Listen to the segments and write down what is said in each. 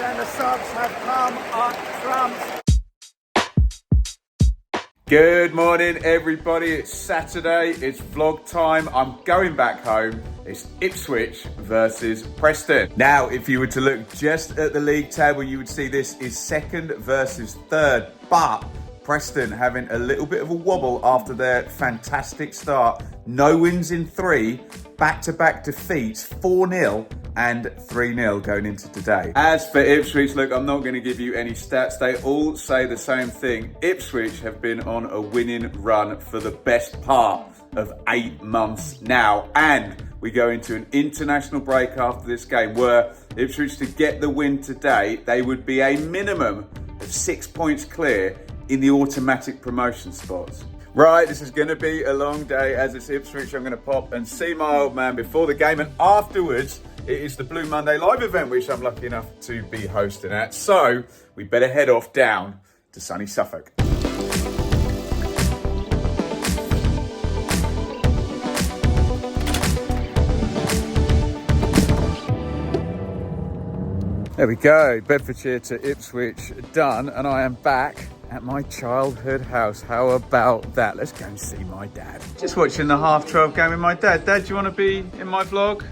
and the subs have come up trumps. Good morning, everybody. It's Saturday. It's vlog time. I'm going back home. It's Ipswich versus Preston. Now, if you were to look just at the league table, you would see this is second versus third. But Preston having a little bit of a wobble after their fantastic start. No wins in 3, back-to-back defeats, 4-0 and 3-0 going into today. As for Ipswich, look, I'm not going to give you any stats. They all say the same thing. Ipswich have been on a winning run for the best part of 8 months now. And we go into an international break after this game where Ipswich, to get the win today, they would be a minimum of 6 points clear in the automatic promotion spots. Right, this is going to be a long day as it's Ipswich. I'm going to pop and see my old man before the game, and afterwards it is the Blue Monday live event, which I'm lucky enough to be hosting at. So we better head off down to sunny Suffolk. There we go, Bedfordshire to Ipswich done, and I am back at my childhood house. How about that? Let's go and see my dad. Just watching the 12:30 game with my dad. Dad, do you want to be in my vlog?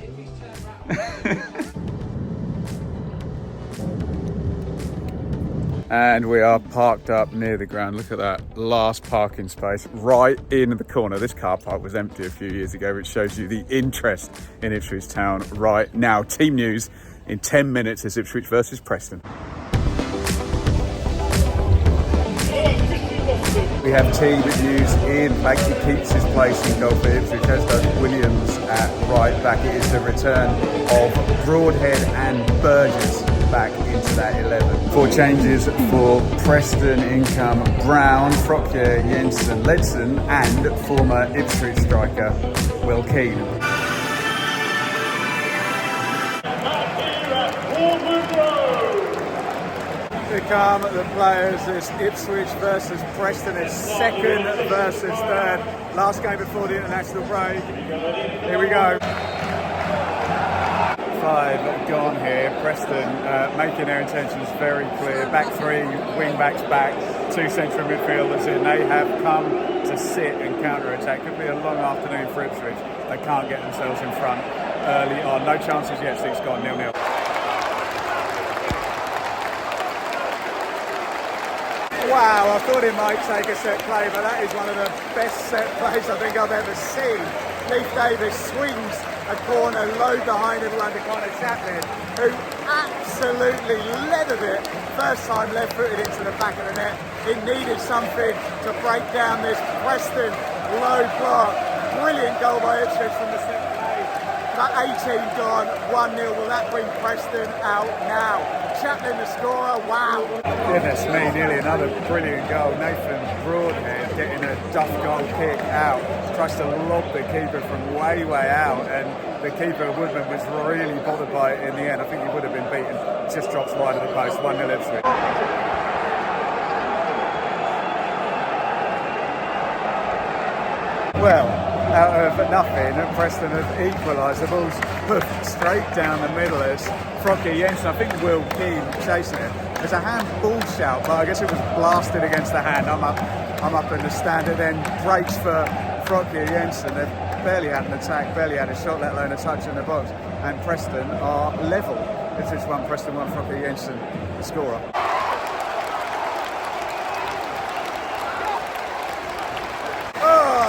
And we are parked up near the ground. Look at that last parking space right in the corner. This car park was empty a few years ago, which shows you the interest in Ipswich Town right now. Team news in 10 minutes is Ipswich versus Preston. We have team news in. Blakey keeps his place in goal for Ipswich, as does Williams at right back. It is the return of Broadhead and Burgess back into that 11. 4 changes for Preston in come Brown, Frockier, Jensen, Ledson and former Ipswich striker Will Keane. Here come the players. It's Ipswich versus Preston. It's second versus third. Last game before the international break. Here we go. 5 gone here. Preston making their intentions very clear. Back 3, wing backs back, 2 central midfielders in. They have come to sit and counter-attack. Could be a long afternoon for Ipswich. They can't get themselves in front early on. No chances yet. 6 gone, 0-0. Wow, I thought he might take a set play, but that is one of the best set plays I think I've ever seen. Leif Davis swings a corner low behind everyone to Connor Chaplin, who absolutely leathered it. First time left-footed into the back of the net. It needed something to break down this Preston low block. Brilliant goal by Ipswich from the set play. About 18 gone, 1-0. Will that bring Preston out now? Chaplin the scorer, wow. Goodness me, nearly another brilliant goal. Nathan Broadhead getting a duff goal kick out. Tries to lob the keeper from way out, and the keeper, Woodman, was really bothered by it in the end. I think he would have been beaten. Just drops wide of the post, 1-0 Ipswich. Well, out of nothing, Preston have equalised. The ball's hoofed straight down the middle as Frockier Jensen, I think Will Keane chasing it. There's a handball shout, but I guess it was blasted against the hand. I'm up in the stand, and then breaks for Frockier Jensen. They've barely had an attack, barely had a shot, let alone a touch in the box. And Preston are level. Ipswich 1, Preston 1, Frockier Jensen, the scorer.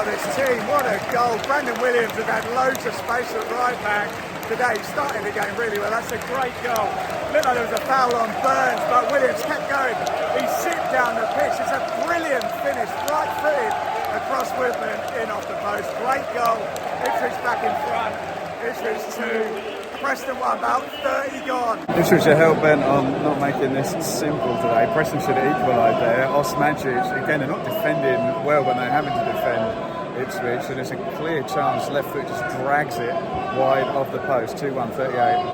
This team, what a goal. Brandon Williams has had loads of space at right back today. Starting the game really well. That's a great goal. Looked like there was a foul on Burns, but Williams kept going. He zipped down the pitch. It's a brilliant finish, right footed across Woodman, in off the post. Great goal. Ipswich back in front. Ipswich 2, Preston 1, about 30 gone. Ipswich are hell-bent on not making this simple today. Preston should have equalised there. Osmajic, again, they're not defending well when they're having to defend Ipswich, and it's a clear chance. Left foot just drags it wide of the post. 2-1, 38.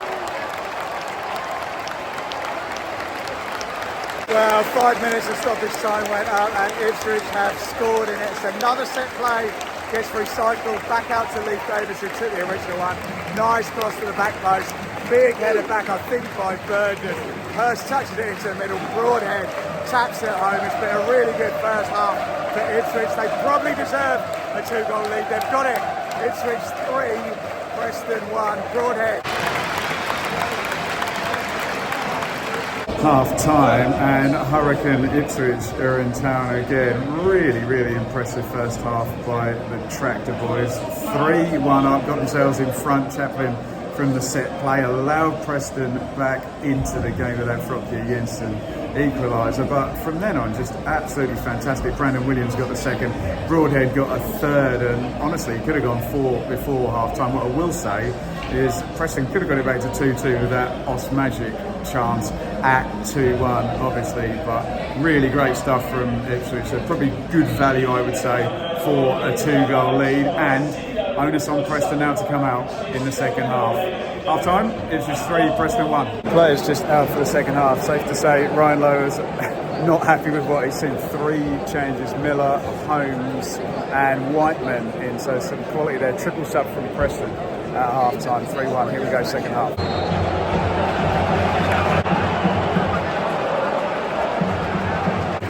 Well, 5 minutes of stoppage time went out, and Ipswich have scored in it. It's another set play. Gets recycled back out to Leif Davis, who took the original one. Nice cross to the back post. big header back, I think, by Burgess. Hurst touches it into the middle, Broadhead taps it home. It's been a really good first half for Ipswich. They probably deserve a 2-goal lead. They've got it. Ipswich 3, Preston 1, Broadhead. Half time, and Hurricane Ipswich are in town again. Really impressive first half by the Tractor boys. 3-1 up, got themselves in front. Chaplin from the set play allowed Preston back into the game with that Frotke Jensen equaliser, but from then on just absolutely fantastic. Brandon Williams got the second, Broadhead got a third, and honestly could have gone 4 before half time. What I will say is Preston could have got it back to 2-2 with that Osmagic chance at 2-1 obviously, but really great stuff from Ipswich. So probably good value, I would say, for a 2-goal lead, and onus on Preston now to come out in the second half. Half time, Ipswich 3, Preston 1. Players just out for the second half. Safe to say Ryan Lowe is not happy with what he's seen. 3 changes, Miller, Holmes and Whiteman in, so some quality there. Triple sub from Preston at half time, 3-1. Here we go, second half.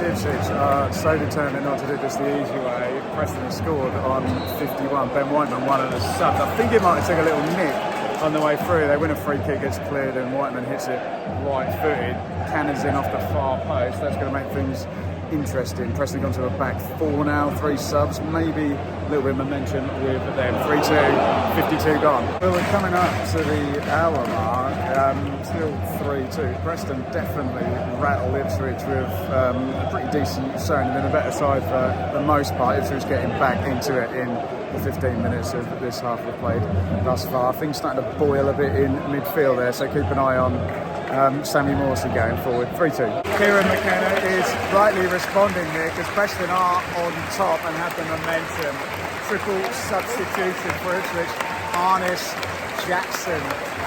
Ipswich are so determined not to do this the easy way. Preston has scored on 51. Ben Whiteman, one of the subs. I think it might have taken a little nick on the way through. They win a free kick, gets cleared, and Whiteman hits it right-footed. Cannons in off the far post. That's going to make things interesting. Preston gone to a back 4 now, 3 subs, maybe a little bit of momentum with them. 3-2, 52 gone. Well, we're coming up to the hour mark, still 3-2. Preston definitely rattled Ipswich with a pretty decent showing. They've been a better side for the most part. Ipswich getting back into it in the 15 minutes of this half we've played thus far. Things starting to boil a bit in midfield there, so keep an eye on Sammy Morsey going forward. 3-2. Kieran McKenna is rightly responding here because Preston are on top and have the momentum. Triple substitution for Ipswich. Arnish, Jackson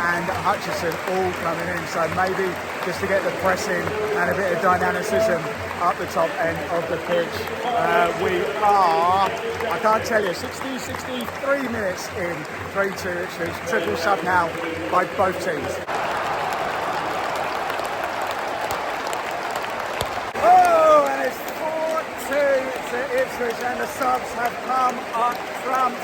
and Hutchison all coming in, so maybe just to get the pressing and a bit of dynamicism up the top end of the pitch. We are, I can't tell you, 63 minutes in. 3-2 Ipswich. Triple sub now by both teams. Ipswich, and the subs have come up trumps.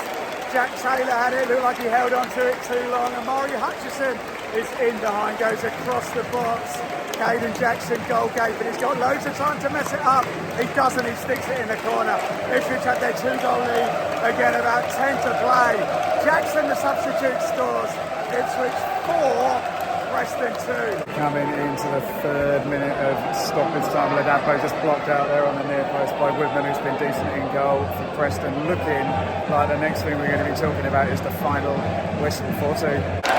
Jack Taylor had it, looked like he held on to it too long. Amari Hutchison is in behind, goes across the box. Caden Jackson goal gate, but he's got loads of time to mess it up. He doesn't, he sticks it in the corner. Ipswich had their 2-goal lead, again about 10 to play. Jackson, the substitute, scores. Ipswich 4, Preston 2. Coming into the 3rd minute of stoppage time, Ladapo just blocked out there on the near post by Woodman, who's been decent in goal for Preston. Looking like the next thing we're going to be talking about is the final whistle. 4-2.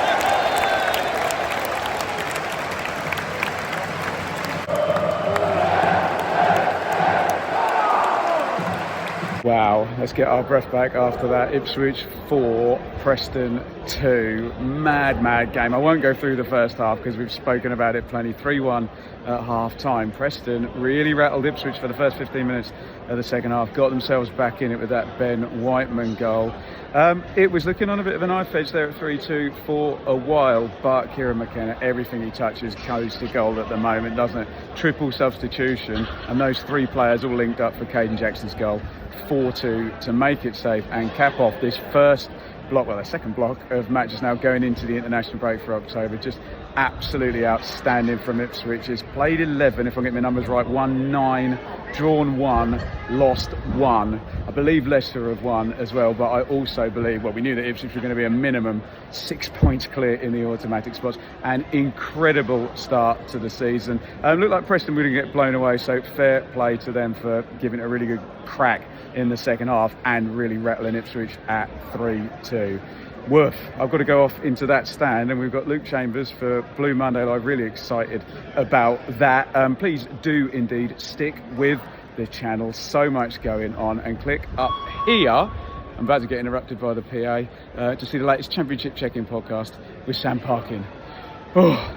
Wow, let's get our breath back after that. Ipswich 4, Preston 2. Mad game. I won't go through the first half because we've spoken about it plenty. 3-1 at half time. Preston really rattled Ipswich for the first 15 minutes of the second half. Got themselves back in it with that Ben Whiteman goal. It was looking on a bit of a knife edge there at 3-2 for a while, but Kieran McKenna, everything he touches goes to goal at the moment, doesn't it? Triple substitution, and those 3 players all linked up for Caden Jackson's goal. 4-2 to make it safe and cap off this first block, well, the second block of matches now going into the international break for October. Just absolutely outstanding from Ipswich. It's played 11, if I get my numbers right, won 9, drawn 1, lost 1. I believe Leicester have won as well, but I also believe, well, we knew that Ipswich were going to be a minimum 6 points clear in the automatic spots. An incredible start to the season. Looked like Preston wouldn't get blown away, so fair play to them for giving it a really good crack in the second half and really rattling Ipswich at 3-2. Woof, I've got to go off into that stand, and we've got Luke Chambers for Blue Monday Live. Really excited about that. Please do indeed stick with the channel. So much going on, and click up here. I'm about to get interrupted by the PA to see the latest Championship Check-In podcast with Sam Parkin. Oh,